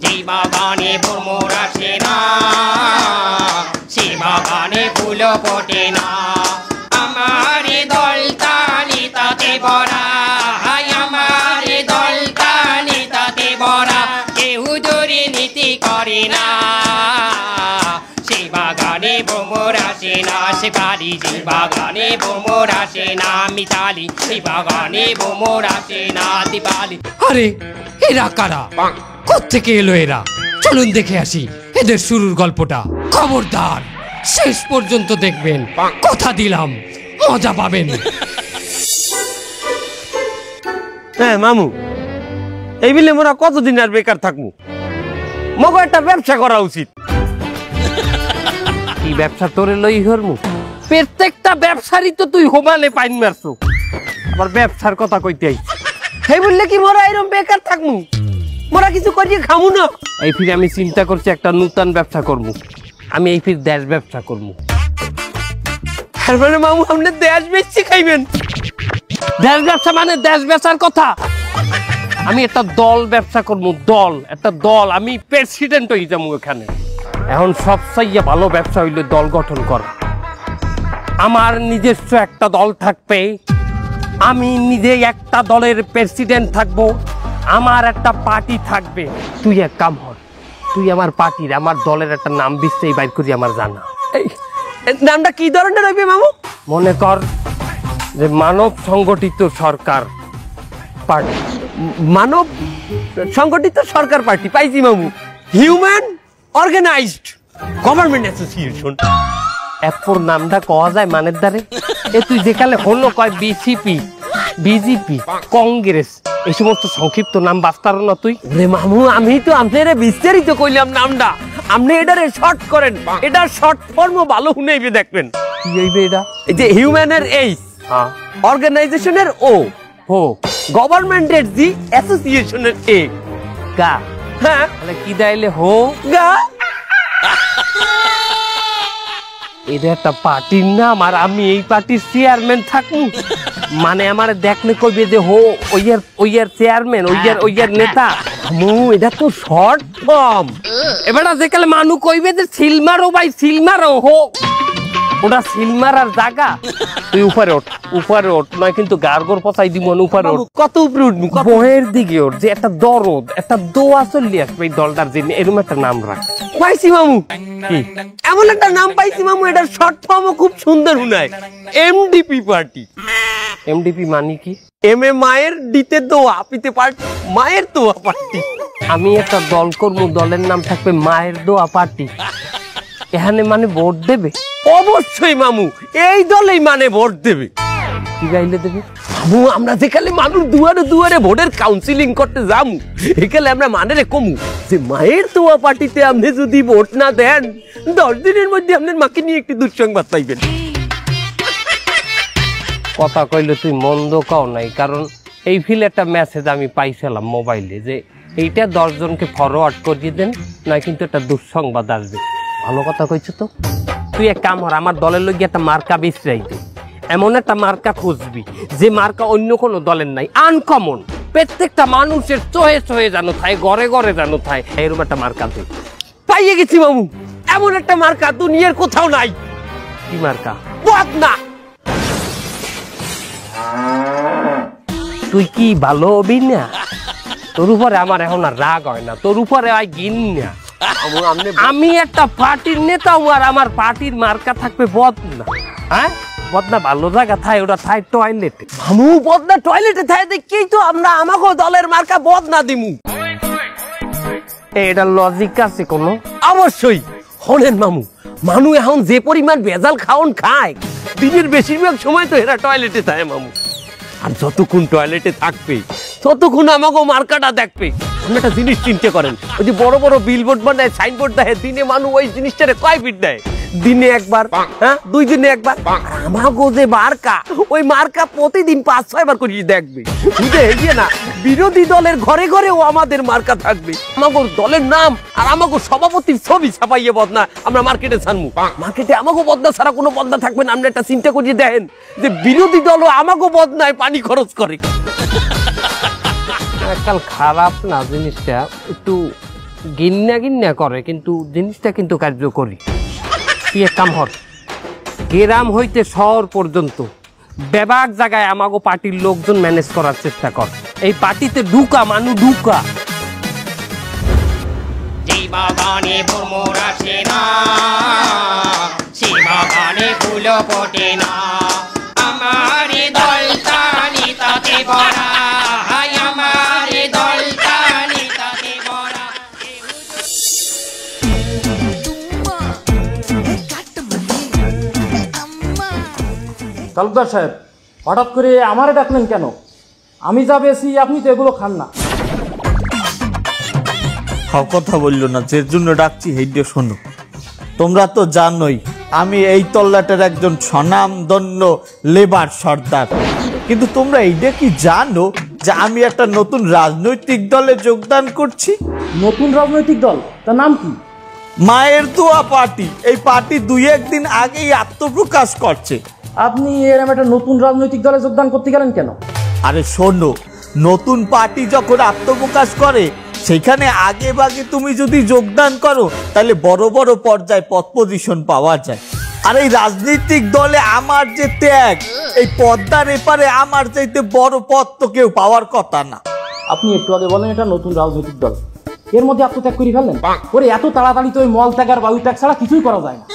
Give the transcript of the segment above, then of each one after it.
যেই বাগানে ভ্রমর আসে না, সে বাগানে ফুল ফোটে না। আমার দল তালি তাতে ভরা, আমার দল তালি তাতে ভরা, কেউ দুর্নীতি করে না। সে বাগানে ভ্রমর আসে না, সে পারি যে বাগানে ভ্রমর আসে না। মিতালি সে বাগানে ভ্রমর আসে না। দীপালি আরে এরা কারা, কোত্থেকে এলো এরা? চলুন দেখে আসি এদের শুরুর গল্পটা। খবরদার শেষ পর্যন্ত দেখবেন, কথা দিলাম মজা পাবেন। হ্যাঁ মামু, এই বিলে মোরা কতদিন আর বেকার থাকবো? মগো একটা ব্যবসা করা উচিত। কি ব্যবসা তোরে লই হরমু? প্রত্যেকটা ব্যবসারই তো তুই হোমালে পাইন মারছো, আবার ব্যবসার কথা কইতে আইছ। সেই বললে কি মোরা এরকম বেকার থাকমু? মোরা কিছু করিয়ে খামু না। এই ফিরে আমি চিন্তা করছি একটা নতুন ব্যবসা করবো। আমি এই ফির দেশ ব্যবসা করবো। তারপরে মামু আপনি দেশ বেচছি খাইবেন? দেশ ব্যবসা মানে দেশ বেচার কথা। আমি একটা দল ব্যবসা করবো, দল, একটা দল। আমি প্রেসিডেন্ট হয়ে যাবো এখানে। এখন সবচেয়ে ভালো ব্যবসা হইলে দল গঠন করা। আমার নিজস্ব একটা দল থাকবে, আমি নিজে একটা দলের প্রেসিডেন্ট থাকবো, আমার একটা পার্টি থাকবে। তুই এক কাম কর, তুই আমার পার্টির, আমার দলের একটা নাম দিচ্ছেই বাইর করি আমার জানা। নামটা কি ধরনের হইবে মামু? মনে কর যে মানব সংগঠিত সরকার পার্টি। মানব সংগঠিত সরকার পার্টি পাইছি মামু। Human organised government association. এরপর নামটা কওয়া যায় মানের দ্বারে। এ তুই যেখানে হলো কয় বিসিপি, বিজেপি, কংগ্রেস, এই সমস্ত সংক্ষিপ্ত নাম বাস্তার না তুই? রে মামু, আমি তো আপনারে বিস্তারিত কইলাম নামটা, আপনি এটারে শর্ট করেন। এটা শর্ট ফর্ম ভালো শুনেইবে দেখবেন। কি হইবে এটা? এই যে হিউম্যানের এইচ, অর্গানাইজেশনের ও, হো, গভর্নমেন্টের জি, অ্যাসোসিয়েশনের এ, গা। হ্যাঁ, তাহলে কি দাইলে হো গা। এটা একটা পার্টির নাম, আর আমি এই পার্টির চেয়ারম্যান থাকবো। মানে আমার দেখলে কইবে যে হো ওইয়ার চেয়ারম্যান, ওইয়ার নেতা। এটা তো শর্ট ফর্ম। এবার যেকালে মানু কইবে যে সিলমারো ভাই, সিলমারো হো, ওটা সিলমারার জায়গা। তুই উপরে ওঠ, উপরে ওঠ, নয় কিন্তু গার্গর পচাই দিব। উপরে ওঠ। কত উপরে উঠবো? বহের দিকে ওঠ, যে একটা দরদ, একটা দোয়া চলি আসবে এই দলটার জন্য। এরকম একটা নাম রাখ। পাইছি মামু, কি এমন একটা নাম পাইছি মামু, এটার শর্ট ফর্মও খুব সুন্দর শুনায়, এমডিপি পার্টি। এমডিপি মানে কি? এম এ মায়ের, ডিতে দোয়া, পিতে পার্টি, মায়ের দোয়া পার্টি। আমি একটা দল করবো, দলের নাম থাকবে মায়ের দোয়া পার্টি। এখানে মানে ভোট দেবে? অবশ্যই মামু, এই দলেই মানে ভোট দেবে। কি গাইলে দেবে? মামু, আমরা যেখানে মানুষ দুয়ারে দুয়ারে ভোটের কাউন্সিলিং করতে যাবো, এখানে আমরা মানে কমু যে মায়ের দোয়া পার্টিতে আপনি যদি ভোট না দেন, 10 দিনের মধ্যে আপনার মাকে নিয়ে একটি দুঃসংবাদ পাইবেন। কথা কইলে তুই মন্দ কও নাই, কারণ এই ফিল একটা মেসেজ আমি পাইছিলাম মোবাইলে, যে এইটা 10 জনকে ফরওয়ার্ড করিয়ে দেন, নয় কিন্তু একটা দুঃসংবাদ আসবে। ভালো কথা কইছো তো। তুই এক কাম কর, আমার দলের লোক একটা মার্কা বিছরাই দে। এমন একটা মার্কা খুঁজবি যে মার্কা অন্য কোনো দলের নাই, আনকমন, প্রত্যেকটা মানুষের চোহে চোহে জানো থাই, ঘরে ঘরে জানো থাই, এরকম একটা মার্কা দে। পাইয়ে গেছি মামু, এমন একটা মার্কা দুনিয়ার কোথাও নাই। কি মার্কা? বদনা। তুই কি ভালো হবি না? তোর উপরে আমার এখন আর রাগ হয় না, তোর উপরে হয় ঘিন না। আমি একটা পার্টির নেতা, আর আমার পার্টির মার্কা থাকবে বদনা। হ্যাঁ, বদনা ভালো জায়গা থাই, ওটা থাই টয়লেটে। মামু, বদনা টয়লেটে থাই দেখি তো আমরা আমাকে দলের মার্কা বদনা দিমু। এটা লজিক আছে কোনো? অবশ্যই। হলেন মামু, মানুষ এখন যে পরিমাণ ভেজাল খাওন খায়, দিনের বেশিরভাগ সময় তো এরা টয়লেটে থাকে মামু। আর যতক্ষণ টয়লেটে থাকবে ততক্ষণ আমাকে মার্কাটা দেখবে। আপনি একটা জিনিস চিন্তা করেন, ওই যে বড় বড় বিলবোর্ড বানায়, সাইনবোর্ড দেয়, দিনে মানুষ ওই জিনিসটারে কয় ফিট দেয়? দিনে একবার, হ্যাঁ 2 দিনে একবার। আমাকে যে মার্কা, ওই মার্কা প্রতিদিন 5-6 বার করে দেখবে। বুঝে হেঁটে না, বিরোধী দলের ঘরে ঘরেও আমাদের মার্কা থাকবে। আমাকে দলের নাম আর আমাকে সভাপতির ছবি ছাপাইয়ে বদনা আমরা মার্কেটে ছাড়বো। মার্কেটে আমাকে বদনা ছাড়া কোনো বদনা থাকবে না। আপনি একটা চিন্তা করিয়ে দেখেন যে বিরোধী দলও আমাকে বদনায় পানি খরচ করে। কাল খারাপ না জিনিসটা, একটু গিন্না গিন্না করে, কিন্তু জিনিসটা কিন্তু কার্যকরী। কি এক কাম হর, গ্রাম হইতে শহর পর্যন্ত বেবাক জায়গায় আমাগো পার্টির লোকজন ম্যানেজ করার চেষ্টা কর। এই পার্টিতে ঢুকা মানু ঢুকা। যে বাগানে ভ্রমর আসে না, সে বাগানে ফুল ফোটে না। আমার দলতানি তাতে ভরা, হায় আমার দলতানি তাতে ভরা। তালুকদার সাহেব, হঠাৎ করে আমারে ডাকলেন কেন? আমি যা বেশি আপনি তো এগুলো খান না। কথা বললো না, যে জন্য ডাকছি হেইডে শোনো। তোমরা তো জানোই আমি এই তল্লাটের একজন স্বনামধন্য লেবার সর্দার, কিন্তু তোমরা এইটা কি জানো যে আমি একটা নতুন রাজনৈতিক দলে যোগদান করছি? নতুন রাজনৈতিক দল, তার নাম কি? মায়ের দোয়া পার্টি। এই পার্টি 2-1 দিন আগেই আত্মপ্রকাশ করছে। আপনি এরকম একটা নতুন রাজনৈতিক দলে যোগদান করতে গেলেন কেন? আরে শোনো, নতুন পার্টি যখন আত্মপ্রকাশ করে সেখানে আগে ভাগে তুমি যদি যোগদান করো তাহলে বড় বড় পর্যায়ে পদ পজিশন পাওয়া যায়। আর এই রাজনৈতিক দলে আমার যে ত্যাগ, এই পদ্মার এপারে আমার চাইতে বড় পদ তো কেউ পাওয়ার কথা না। আপনি একটু আগে বলেন এটা নতুন রাজনৈতিক দল, এর মধ্যে আত্মত্যাগ করে ফেললেন? ওরে এত তাড়াতাড়ি তো ওই মল ত্যাগ আর বায়ু ত্যাগ ছাড়া কিছুই করা যায় না।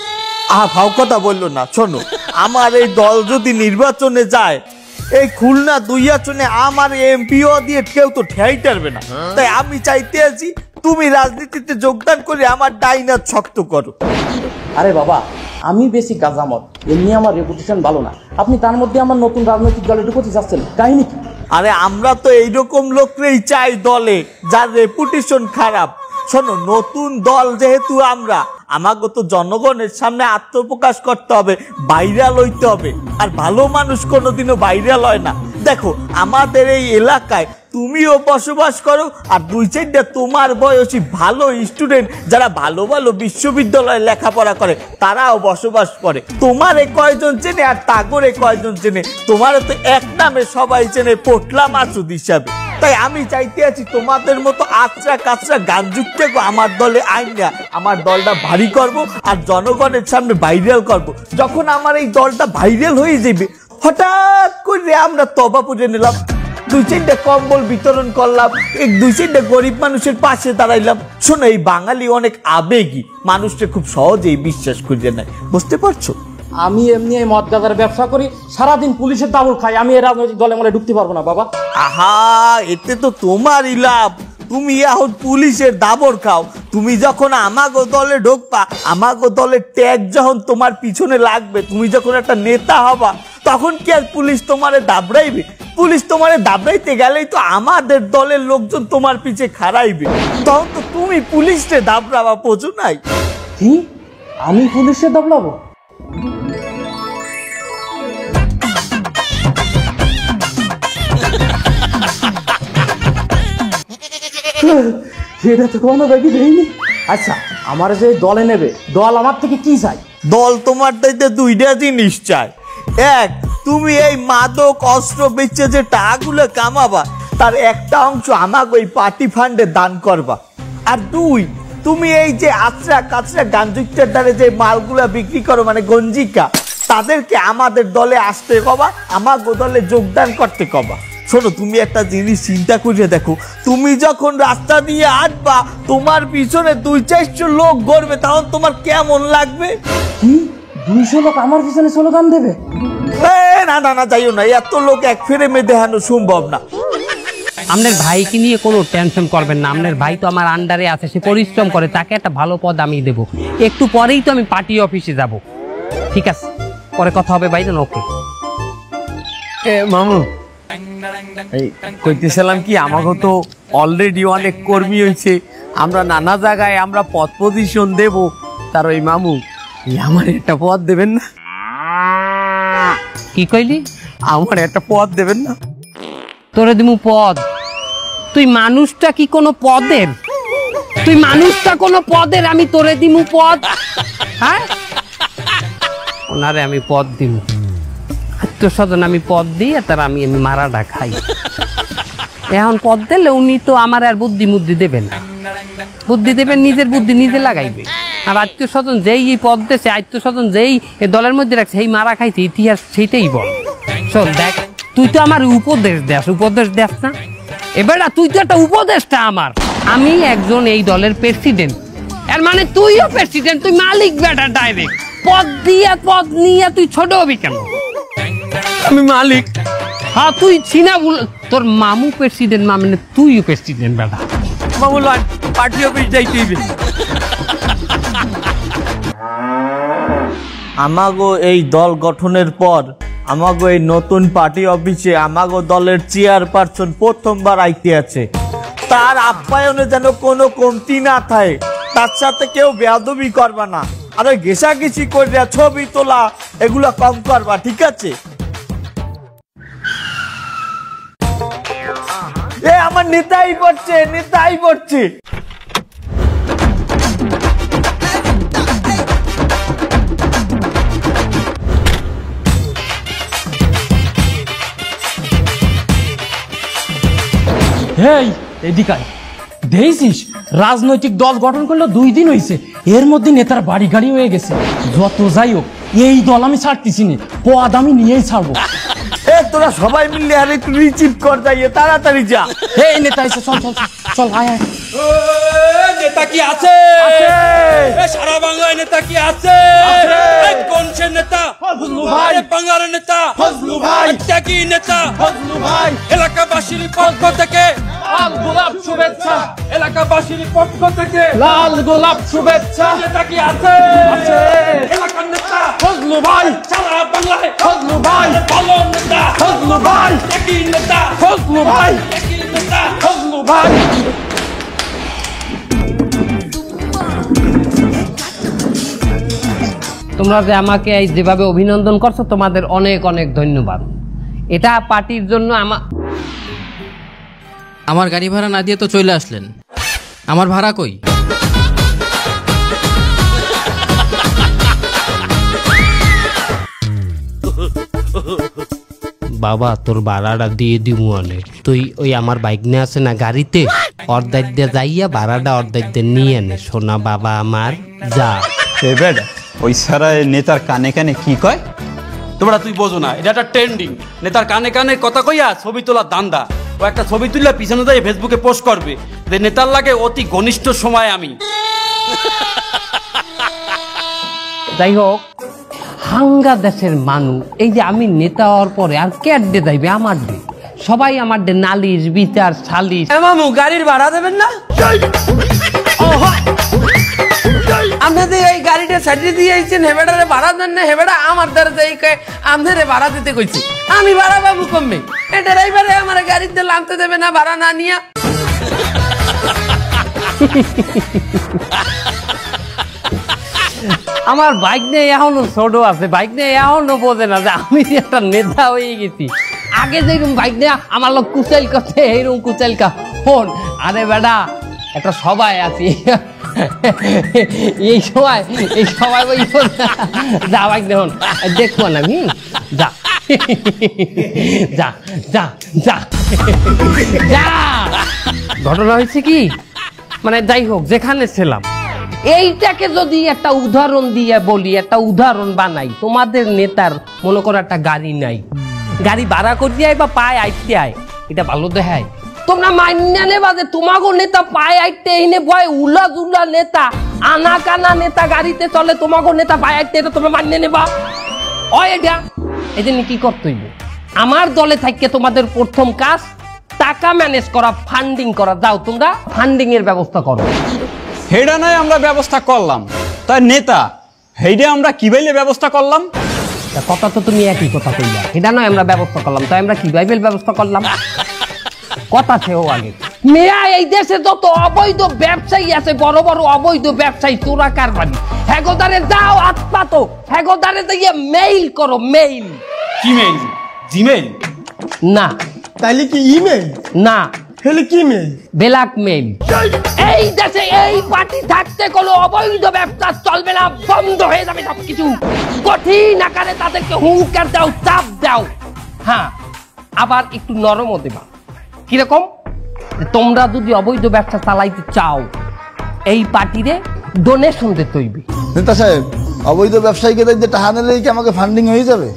ভাও কথা বললো না। শোনো, আমার এই দল যদি নির্বাচনে যায়, এই খুলনা 2 আসনে আমার এমপিও দিয়ে কেউ তো ঠেই টারবে না। তাই আমি চাইতে আছি তুমি রাজনীতিতে যোগদান করে আমার ডাইনাত শক্ত করো। আরে বাবা, আমি বেশি গাজামত, এমনি আমার রেপুটেশন ভালো না, আপনি তার মধ্যে আমার নতুন রাজনৈতিক দলে ঢুকতে যাচ্ছেন, কাহিনী কি? আরে আমরা তো এইরকম লোকরেই চাই দলে যার রেপুটেশন খারাপ। শোনো, নতুন দল যেহেতু আমরা, আমাকে তো জনগণের সামনে আত্মপ্রকাশ করতে হবে, ভাইরাল হইতে হবে। আর ভালো মানুষ কোনোদিনও ভাইরাল হয় না। দেখো, আমাদের এই এলাকায় তুমিও বসবাস করো, আর 2-4টা তোমার বয়সী ভালো স্টুডেন্ট যারা ভালো ভালো বিশ্ববিদ্যালয়ে লেখাপড়া করে তারাও বসবাস করে। তোমারে কয়জন চেনে আর তাগরে কয়জন চেনে? তোমার তো এক নামে সবাই চেনে, পোটলা মাসুদ হিসাবে। তাই আমি চাইতে আছি তোমাদের মতো আচরা কাচরা গানযুক্ত আমার দলে আইনা আমার দলটা ভারী করব আর জনগণের সামনে ভাইরাল করব। যখন আমার এই দলটা ভাইরাল হয়ে যাবে, হঠাৎ করে আমরা তবা পুজো নিলাম, 2-4টা কম্বল বিতরণ করলাম, 2-4টা গরিব মানুষের পাশে দাঁড়াইলাম। শোনো, এই বাঙালি অনেক আবেগী, মানুষটা খুব সহজেই বিশ্বাস করিয়ে নেয়, বুঝতে পারছো? আমি এমনি এই মদ গাঁজার ব্যবসা করি, সারাদিন পুলিশের দাবল খাই, আমি এই রাজনৈতিক দলে মনে ঢুকতে পারবো না বাবা। আহা, এতে তো তোমারই লাভ। তুমি এখন পুলিশের দাবর খাও, তুমি যখন আমাগো দলে ঢুকবা, আমাগো দলের ট্যাগ যখন তোমার পিছনে লাগবে, তুমি যখন একটা নেতা হবা, তখন কি আর পুলিশ তোমারে দাবড়াইবে? পুলিশ তোমারে দাবড়াইতে গেলেই তো আমাদের দলের লোকজন তোমার পিছে খাড়াইবে, তখন তো তুমি পুলিশে দাবড়াবা, বোঝো নাই? কি আমি পুলিশের দাবলাবো? সেটা তো কোনো ব্যাগই দেয়নি। আচ্ছা, আমার যে দলে নেবে, দল আমার থেকে কি চাই? দল তোমার দায়িত্বে 2টা জিনিস চাই। এক, তুমি এই মাদক অস্ত্র বেচে যে টাকাগুলো কামাবা তার একটা অংশ আমাকে ওই পার্টি ফান্ডে দান করবা। আর 2, তুমি এই যে আচরা কাচরা গাঞ্জুকটার দ্বারা যে মালগুলা বিক্রি করো, মানে গঞ্জিকা, তাদেরকে আমাদের দলে আসতে কবা, আমাকে দলে যোগদান করতে কবা। শোনো, তুমি একটা জিনিস চিন্তা করে দেখো, তুমি যখন রাস্তা দিয়ে আসবা, তোমার পিছনে 2-400 লোক গড়বে, তখন তোমার কেমন লাগবে? কি 200 লোক আমার পিছনে স্লোগান দেবে? না না না, যাইও না, এত লোক এক ফ্রেমে দেখানো সম্ভব না। আপনার ভাইকে নিয়ে কোনো টেনশন করবেন না, আপনার ভাই তো আমার আন্ডারে আছে, সে পরিশ্রম করে, তাকে একটা ভালো পদ আমি দেব। একটু পরেই তো আমি পার্টি অফিসে যাব। ঠিক আছে, পরে কথা হবে ভাইজান। ওকে মামু, এই কইতেছিলাম কি, আমাকে তো অলরেডি অনেক কর্মী হয়েছে, আমরা নানা জায়গায় আমরা পদ পজিশন দেব। তার ওই মামু, আমার একটা পদ দেবেন না? কি কইলি? আমার একটা পদ দেবেন না? তোরে দিমু পদ? তুই মানুষটা কি কোনো পদের? তুই মানুষটা কোনো পদের? আমি তোরে দিমু পদ? হ্যাঁ, ওনারে আমি পদ দিমু, আত্মস্বজন আমি পদ দিই, আর তার আমি মারাটা খাই। এখন পদ দিলে উনি তো আমার আর বুদ্ধি মুদ্ধি দেবে না। বুদ্ধি দেবে, নিজের বুদ্ধি নিজে লাগাইবে। আর আত্মীয় স্বজন যেই এই পদ দেশে, আত্মীয় স্বজন যেই এই দলের মধ্যে রাখছে, সেই মারা খাইছে, ইতিহাস সেইটাই বল। শোন দেখ, তুই তো আমার উপদেশ দেস না, এবার তুই তো একটা উপদেশটা আমার। আমি একজন এই দলের প্রেসিডেন্ট, এর মানে তুইও প্রেসিডেন্ট, তুই মালিক বেটা ডাইরেক্ট। পদ নিয়ে তুই ছোট হবি কেন? আমি মালিক। হ্যাঁ তুই চিনা, তোর মামু প্রেসিডেন্ট, মানে তুইও প্রেসিডেন্ট বেটা। মামু লয়, পার্টি অফিস যাইতে হইবে। আমাগো এই দল গঠনের পর আমাগো এই নতুন পার্টি অফিসে আমাগো দলের চেয়ারপারসন প্রথমবার আইতে আছে। তার আপ্যায়নে যেন কোনো কমতি না থাকে, তার সাথে কেউ বেয়াদবি করবা না, আরে ঘেঁষাঘেঁষি করে ছবি তোলা এগুলা কম করবা, ঠিক আছে? এ আমার নেতাই পড়ছে। হেই এদিকে দেখছিস, রাজনৈতিক দল গঠন করলো 2 দিন হয়েছে, এর মধ্যে নেতার বাড়ি গাড়ি হয়ে গেছে। যত যাই হোক, এই দল আমি ছাড়তেছি না, পদ আমি নিয়েই ছাড়বো। এ তোরা সবাই মিলে আরে একটু রিচিভ কর, যাইয়ে তাড়াতাড়ি যা। এই নেতা এসে চল আয়। নেতা কি আছে? সারা বাংলায় নেতা কি আছে? কোন সে নেতা? ফজলু ভাই। বাংলার নেতা ফজলু ভাই। ত্যাগী নেতা ফজলু ভাই। এলাকাবাসীর পক্ষ থেকে লাল গোলাপ শুভেচ্ছা। এলাকাবাসীর পক্ষ থেকে লাল গোলাপ শুভেচ্ছা। নেতা কি আছে? এলাকার নেতা ফজলু ভাই। সারা বাংলায় ফজলু ভাই। ভালো নেতা ফজলু ভাই। ত্যাগী নেতা ফজলু ভাই। ত্যাগী নেতা ফজলু ভাই। তোমরা যে আমাকে এই যেভাবে অভিনন্দন করছো, তোমাদের অনেক অনেক ধন্যবাদ। এটা পার্টির জন্য আমার গাড়ি ভাড়া না দিয়ে তো চলে আসলেন, আমার ভাড়া কই? বাবা তোর ভাড়াটা দিয়ে দিবো অনে, তুই ওই আমার বাইক নিয়ে আসে না গাড়িতে, অর্ধেক দিয়ে যাইয়া ভাড়াটা অর্ধেক দিয়ে নিয়ে নে সোনা বাবা আমার, যা। ওই সারা নেতার কানে কানে কি কয়? তোমরা তুই বোঝো না, এটা একটা ট্রেন্ডিং। নেতার কানে কানে কথা কইয়া ছবি তোলা দান্দা। ও একটা ছবি তুললে পিছনে দিয়ে ফেসবুকে পোস্ট করবে যে নেতার লাগে অতি ঘনিষ্ঠ সময় আমি। যাই হোক, হাঙ্গা দেশের মানুষ, এই যে আমি নেতা হওয়ার পরে আর ক্যাট ডে যাইবে আমার ডে, সবাই আমার ডে নালিশ বিচার সালিশ। মামু গাড়ির ভাড়া দেবেন না? আপনাদের এই গাড়িটা সাইডে দিয়ে আইছেন, হেবেটারে ভাড়া দেন না, হেবেটা আমার দ্বারা যাই কয় আপনারে ভাড়া দিতে কইছি। আমি ভাড়া পাবো কমবে? এটা ড্রাইভারে আমার গাড়িতে লানতে দেবে না ভাড়া না নিয়া। আমার বাইক নিয়ে এখনো ছোট আছে, বাইক নিয়ে এখনো বোঝে না যে আমি একটা নেতা হয়ে গেছি। আগে যেরকম বাইক নিয়ে আমার লোক কুচাইল করছে, এইরকম কুচাইল কা ফোন। আরে বেটা একটা সবাই আছি, এই সবাই ওই যা বাইক দেখুন দেখবো না আমি, যা যা যা যা যা। ঘটনা হয়েছে কি, মানে যাই হোক যেখানে ছিলাম, এইটাকে যদি একটা উদাহরণ দিয়ে বলি, একটা উদাহরণ বানাই, তোমাদের নেতার মনে করো একটা গাড়ি নাই, গাড়ি ভাড়া করতে আয় বা পায়ে আইতে আয়, এটা ভালো দেখায়? তোমরা মাইনা নেবা যে তোমাগো নেতা পায়ে আইতে এনে বয় উলা জুলা নেতা, আনা কানা নেতা গাড়িতে চলে, তোমাগো নেতা পায়ে আইতে, এটা তোমরা মাইনা নেবা? এটা এই জন্য কি করতে হইবে, আমার দলে থাকতে তোমাদের প্রথম কাজ টাকা ম্যানেজ করা, ফান্ডিং করা। যাও তোমরা ফান্ডিং এর ব্যবস্থা করো। হেডা নয় আমরা ব্যবস্থা করলাম, তাই নেতা হেডে আমরা কি বাইলে ব্যবস্থা করলাম? কথা তো তুমি একই কথা কইলা, এটা নয় আমরা ব্যবস্থা করলাম, তাই আমরা কি বাইবেল ব্যবস্থা করলাম? কথা ছেও আগে মেয়া, এই দেশে যত অবৈধ ব্যবসায়ী আছে, বড় বড় অবৈধ ব্যবসায়ী চোরা কারবারি, হেগোদারে যাও আত্মাতো, হেগোদারে দিয়ে মেইল করো, মেইল। কি মেইল? জিমেইল? না। তাইলে কি ইমেইল? না। তাহলে কি মেইল? Black mail. এই দেশে এই পার্টি থাকতে কোনো অবৈধ ব্যবসা চলবে না, বন্ধ হয়ে যাবে সবকিছু। কঠিন আকারে তাদেরকে হুঙ্কার দাও, চাপ দাও। হ্যাঁ, আবার একটু নরমও দেবা। কিরকম? তোমরা যদি অবৈধ ব্যবসা চালাইতে চাও, এই পার্টিরে ডোনেশন দিতে হইবে। নেতা সাহেব, অবৈধ ব্যবসায়ীকে দেখতে টাকা নিলেই কি আমাকে ফান্ডিং হয়ে যাবে?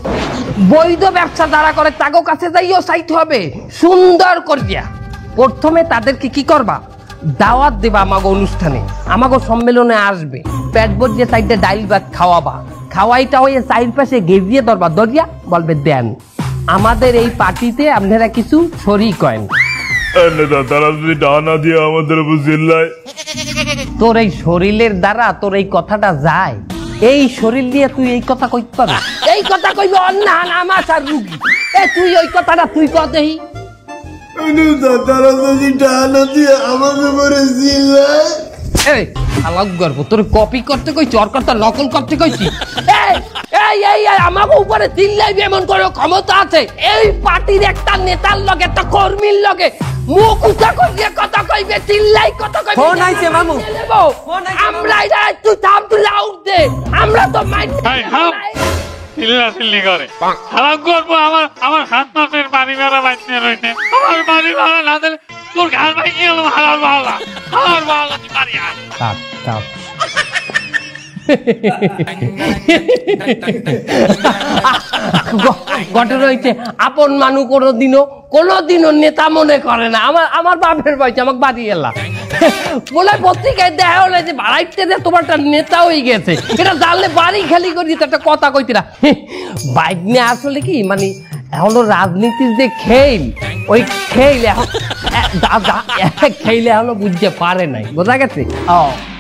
বৈধ ব্যবসা যারা করে তাগো কাছে যাইও চাইতে হবে সুন্দর করিয়া। প্রথমে তাদেরকে কি করবা, দাওয়াত দেবা আমাগো অনুষ্ঠানে, আমাগো সম্মেলনে আসবে, পেট ভরিয়ে সাইডে ডাইল ভাত খাওয়াবা, খাওয়াইটা হয়ে সাইড পাশে গেজিয়ে ধরবা, ধরিয়া বলবে দেন আমাদের এই পার্টিতে আপনারা কিছু শরীক করেন। তারা যদি টাকা দিয়ে আমাদের উপর চিল্লায়, তোর এই শরীরের দ্বারা তোর এই কথাটা যায়, এই শরীর দিয়ে তুই এই কথা কইতে পারবি? এই কথা কইবে অন্য আমাশার রুগী। তুই ওই কথাটা তুই কদেই তারা যদি টাকা দিয়ে আমাদের উপরে চিল্লায়। তোর কপি করতে কইছি, ওর কথা নকল করতে কইছি। আমাকে উপরে চিল্লাইবে এমন করে ক্ষমতা আছে? এই পার্টির একটা নেতার লগে, একটা কর্মীর লগে মুখ উঁচা করিয়ে কথা কইবে, চিল্লাই কথা কইবে। ফোন আইছে মামু, আমরা এটা তুই থাম, তুই আউট দে, আমরা তো মাইন্ড চিল্লি করে খারাপ করবো। আমার হাত মাসের বাড়ি ভাড়া বাইতে রয়েছে, আমার বাড়ি ভাড়া না দিলে তোর ঘর ভাই কি হলো? হালার ভাড়া, হালার ভাড়া তুই বাড়ি আয়। ঘটনা হইতে আপন মানুষ কোনোদিনও নেতা মনে করে না। আমার বাপের বয়সে আমাকে বাড়ি এলাম বলে পত্রিকায় দেখা হলে যে বাড়াইতে তোমার একটা নেতা হয়ে গেছে, এটা জানলে বাড়ি খালি করে দিতে একটা কথা কইতে না। বাইক নিয়ে আসলে কি মানে এখনো রাজনীতির যে খেল, ওই খেল এখন খেলে এখনো বুঝতে পারে নাই, বোঝা গেছে?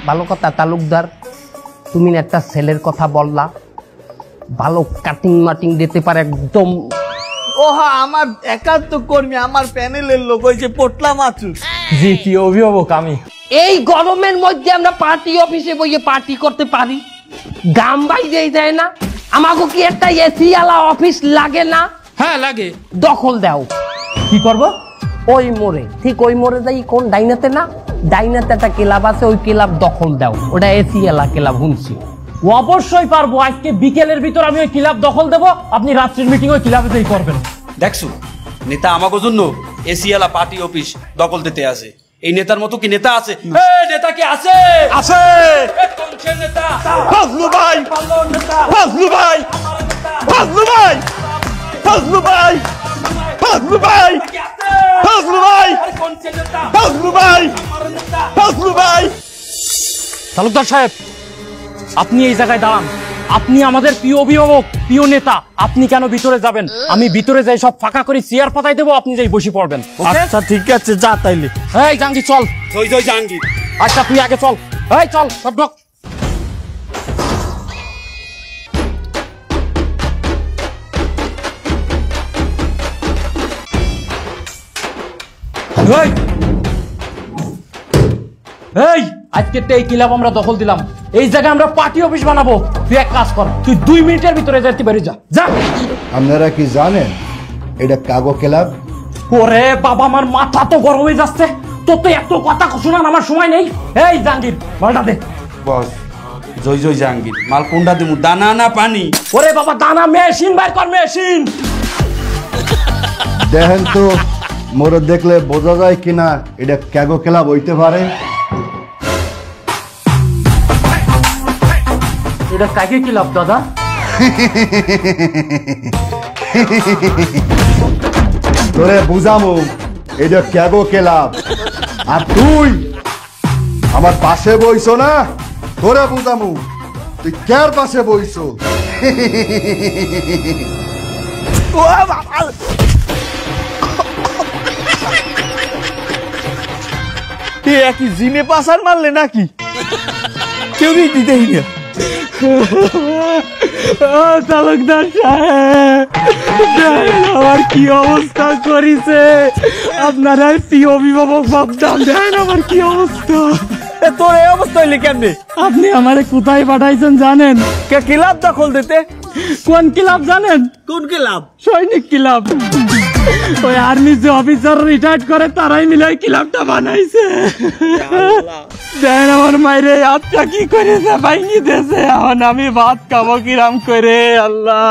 ভালো কথা তালুকদার, তুমি একটা ছেলের কথা বললা, ভালো কাটিং মাটিং দিতে পারে একদম। ওহা আমার একান্ত কর্মী, আমার প্যানেলের লোক হয়েছে পোটলা মাছু। জি, কি অভিভাবক আমি। এই গরমের মধ্যে আমরা পার্টি অফিসে বইয়ে পার্টি করতে পারি? গাম বাইরে যায় না? আমাকে কি একটা এসি আলা অফিস লাগে না? হ্যাঁ লাগে। দখল দাও। কি করব? ওই মোড়ে, ঠিক ওই মোড়ে যাই, কোন ডাইনাতে না, ডাইনাতে একটা ক্লাব আছে, ওই ক্লাব দখল দাও, ওটা এসি এলা ক্লাব শুনছি। অবশ্যই পারবো, আজকে বিকেলের ভিতর আমি ওই ক্লাব দখল দেবো, আপনি রাত্রির মিটিং ওই ক্লাবেতেই করবেন। দেখছো নেতা আমাকে জন্য এসিয়ালা পার্টি অফিস দখল দিতে আছে। এই নেতার মতো কি নেতা আছে? নেতা কি আছে? আছে। কোনছে নেতা? ফজলু ভাই, ফজলু ভাই, ফজলু ভাই, ফজলু ভাই, ফজলু ভাই, ফজলু ভাই, ফজলু ভাই, ফজলু ভাই। তালুকদার সাহেব, আপনি এই জায়গায় দাঁড়ান, আপনি আমাদের প্রিয় অভিভাবক, প্রিয় নেতা, আপনি কেন ভিতরে যাবেন? আমি ভিতরে যাই সব ফাঁকা করে চেয়ার পাতাই দেবো, আপনি যাই বসে পড়বেন। আচ্ছা ঠিক আছে, যা তাইলে। এই জাহাঙ্গীর চল। জয় জয় জাহাঙ্গীর। আচ্ছা তুই আগে চল, এই চল সব ঢোক। এই আজকে এই ক্লাব আমরা দখল দিলাম, এই জায়গায় আমরা পার্টি অফিস বানাবো। তুই এক কাজ কর, তুই 2 মিনিটের ভিতরে যাইতে পারি, যা যা। আপনারা কি জানেন এটা কাগো ক্লাব? ওরে বাবা, আমার মাথা তো গরম হয়ে যাচ্ছে, তোর তো এত কথা শোনান আমার সময় নেই। এই জাহাঙ্গীর মালটা দে। বস জয় জয় জাহাঙ্গীর, মাল কোনটা দিমু, দানা না পানি? ওরে বাবা, দানা মেশিন বাইর কর, মেশিন। দেখেন তো মোরে দেখলে বোঝা যায় কিনা এটা কাগো ক্লাব হইতে পারে। এটা কাকে ক্লাব দাদা? তোরে বুঝামু এটা কাগো ক্লাব, আর তুই আমার পাশে বইছো না, তোরে বুঝামু তুই কার পাশে বইছো। একই জিনে পাসার মারলে নাকি? কেউ দিতেই না। তালুকদার সাহেব, আমার কি অবস্থা করিছে, আপনারা প্রিয় অভিভাবক ভাবতাম, দেখেন আমার কি অবস্থা। তোর এই অবস্থা হইলে কেমনে? আপনি আমারে কোথায় পাঠাইছেন জানেন? ক্লাব দখল দিতে। কোন ক্লাব জানেন? কোন ক্লাব? সৈনিক ক্লাব। ওই আর্মি যে অফিসার রিটায়ার্ড করে তারাই মিলে ওই ক্লাবটা বানাইছে। দেখেন আমার মাইরে হাতটা কি করেছে, ভাঙি দিয়েছে। এখন আমি ভাত খাবো কিরাম করে, আল্লাহ।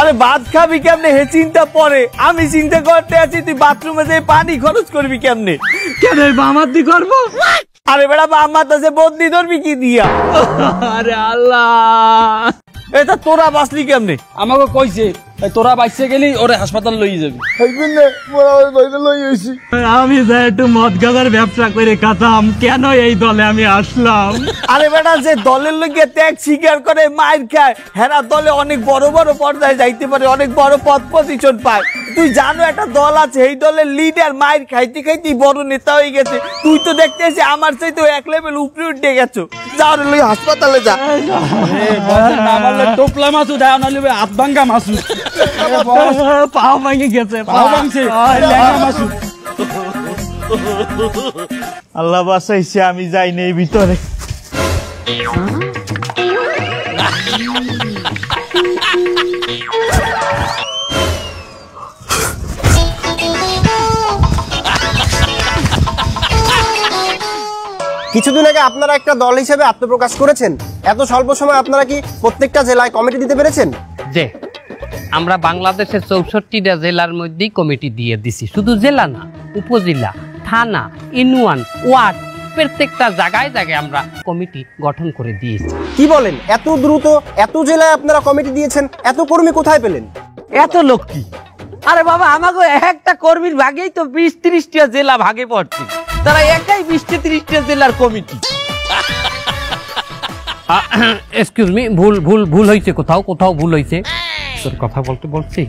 আরে ভাত খাবি কেমনে হে চিন্তা পরে, আমি চিন্তা করতে আছি তুই বাথরুমে যে পানি খরচ করবি কেমনে। কেন বামাতি করবো? আরে বেড়া আমার কাছে বদলি ধরবি কি দিয়া? আরে আল্লাহ, এটা তোরা বাঁচলি কেমনে? আমাকে কইছে তোরা বাইসে গেলি ওরে হাসপাতাল লই যাবি। আমি যাই একটু মদ গাজার ব্যবসা করে খাতাম, কেন এই দলে আমি আসলাম? আরে বেটা যে দলের লোকে ত্যাগ স্বীকার করে মায়ের খায়, হেরা দলে অনেক বড় বড় পর্যায়ে যাইতে পারে, অনেক বড় পদ পজিশন পায়। তুই জানো একটা দল আছে, এই দলের লিডার মায়ের খাইতে খাইতে বড় নেতা হয়ে গেছে। তুই তো দেখতেছি আমার চাইতে এক লেভেল উপরে উঠে গেছো। যাও রে লই হাসপাতালে যা। টোপলা মাছু দেয় না লিবে হাত ভাঙ্গা মাছু, পাও ভাঙে গেছে, পাও ভাঙছে ল্যাংড়া মাছু। আল্লাহ বাঁচাইছে, আমি যাই নেই ভিতরে। কিছুদিন আগে আপনারা একটা দল হিসেবে আত্মপ্রকাশ করেছেন, এত স্বল্প সময় আপনারা কি প্রত্যেকটা জেলায় কমিটি দিতে পেরেছেন? যে আমরা বাংলাদেশের 64টা জেলার মধ্যেই কমিটি দিয়ে দিছি। শুধু জেলা না, উপজেলা, থানা, ইউনিয়ন, ওয়ার্ড, প্রত্যেকটা জায়গায় জায়গায় আমরা কমিটি গঠন করে দিয়েছি। কি বলেন, এত দ্রুত এত জেলায় আপনারা কমিটি দিয়েছেন? এত কর্মী কোথায় পেলেন? এত লোক কি? আরে বাবা, আমাকে একটা কর্মীর ভাগেই তো 20-30টা জেলা ভাগে পড়ছে, তারা একাই 20-30টা জেলার কমিটি। এক্সকিউজ মি, ভুল হয়েছে, কোথাও ভুল হয়েছে। তোর কথা বলতে বলছি,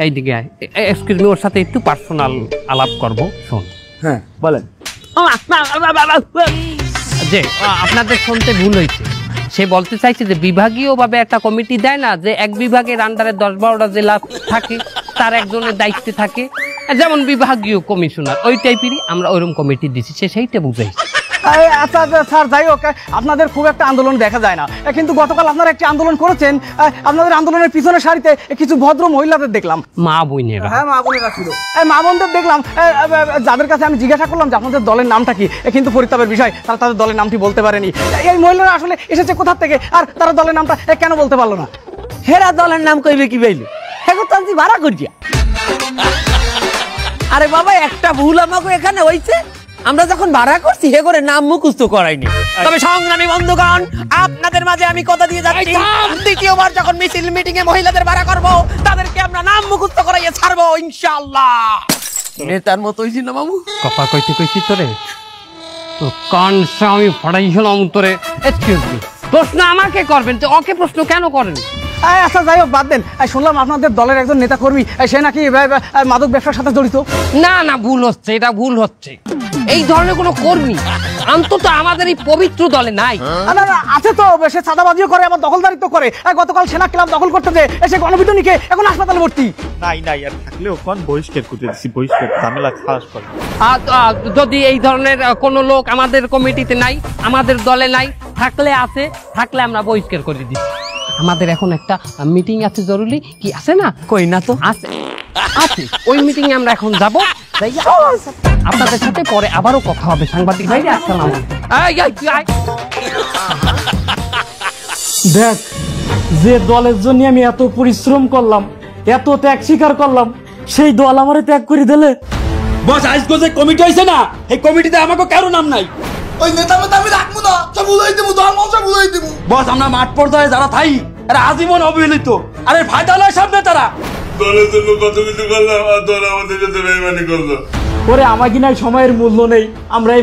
এইদিকে আয়। এক্সকিউজ মি, ওর সাথে একটু পার্সোনাল আলাপ করব, শোন। হ্যাঁ বলেন। যে আপনাদের শুনতে ভুল হয়েছে, সে বলতে চাইছে যে বিভাগীয়ভাবে একটা কমিটি দেয় না, যে এক বিভাগের আন্ডারে 10-12টা জেলা থাকে, তার একজনের দায়িত্বে থাকে, যেমন বিভাগীয় কমিশনার, ওই টাইপেরই আমরা ওইরকম কমিটি দিচ্ছি। সে সেইটা বুঝাইছে। আচ্ছা স্যার, যাই হোক, আপনাদের খুব একটা আন্দোলন দেখা যায় না, কিন্তু গতকাল আপনারা একটি আন্দোলন করেছেন। আপনাদের আন্দোলনের পিছনের সারিতে কিছু ভদ্র মহিলাদের দেখলাম, মা বোনেরা। হ্যাঁ, মা বোনেরা ছিল। মা বোনদের দেখলাম, যাদের কাছে আমি জিজ্ঞাসা করলাম যে আপনাদের দলের নামটা কি, কিন্তু পরিতাপের বিষয় তারা তাদের দলের নামটি বলতে পারেনি। এই মহিলারা আসলে এসেছে কোথা থেকে, আর তারা দলের নামটা কেন বলতে পারলো না? হেরা দলের নাম কইবে কি বাইলে, হেগো তো আমি ভাড়া করিয়া। আরে বাবা, একটা ভুল আমাকে এখানে হইছে, আমরা যখন ভাড়া করছি হে করে নাম মুখস্থ করাইনি। তবে সংগ্রামী বন্ধুগণ, আপনাদের মাঝে আমি কথা দিয়ে যাচ্ছি, দ্বিতীয়বার যখন মিছিল মিটিং এ মহিলাদের ভাড়া করব, তাদেরকে আমরা নাম মুখস্থ করাইয়ে ছাড়বো ইনশাআল্লাহ। নেতার মতো হইছি না মামু? কথা কইছি তোরে, তো কান আমি ফাড়াইছিলাম তোরে। এক্সকিউজ মি, প্রশ্ন আমাকে করবেন তো ওকে প্রশ্ন কেন করেন? আচ্ছা যাই হোক, বাদ দেন। শুনলাম আপনাদের দলের একজন নেতা কর্মী, সে নাকি মাদক ব্যবসার সাথে জড়িত। না, ভুল হচ্ছে, এটা ভুল হচ্ছে। এই ধরনের কোনো কর্মী অন্তত আমাদের এই পবিত্র দলে নাই। না, আছে তো, সে চাঁদাবাজিও করে, আবার দখলদারিত্ব করে। গতকাল সেনা ক্লাব দখল করতে যে এসে গণপিটুনিকে এখন হাসপাতালে ভর্তি। নাই আর থাকলেও কোন বহিষ্কার করতে দিছি, বহিষ্কার ঝামেলা খাস করে। যদি এই ধরনের কোনো লোক আমাদের কমিটিতে নাই, আমাদের দলে নাই, থাকলে আমরা বহিষ্কার করে দিচ্ছি। আমাদের এখন একটা মিটিং আছে জরুরি, কি আছে না? কই না তো, আছে। ওই মিটিং এ আমরা এখন যাব, আপনাদের সাথে পরে আবারও কথা হবে। সাংবাদিক ভাই, আসসালাম। দেখ, যে দলের জন্য আমি এত পরিশ্রম করলাম, এত ত্যাগ স্বীকার করলাম, সেই দল আমারে ত্যাগ করে দিলে। বস, আজকে যে কমিটি হয়েছে না, এই কমিটিতে আমাকে কারো নাম নাই। ওই নেতা মতো আমি রাখবো না, সব বুঝাই দেবো, দল মশা বুঝাই দেবো। বস, আমরা মাঠ পর্যায়ে যারা থাই, এরা আজীবন অবহেলিত। আরে ফায়দা লয় সব নেতারা। দলের জন্য কত কিছু করলাম, আর দল আমাদের সাথে বেইমানি করলো। ওরে, আমাকে নাই সময়ের মূল্য নেই, আমরা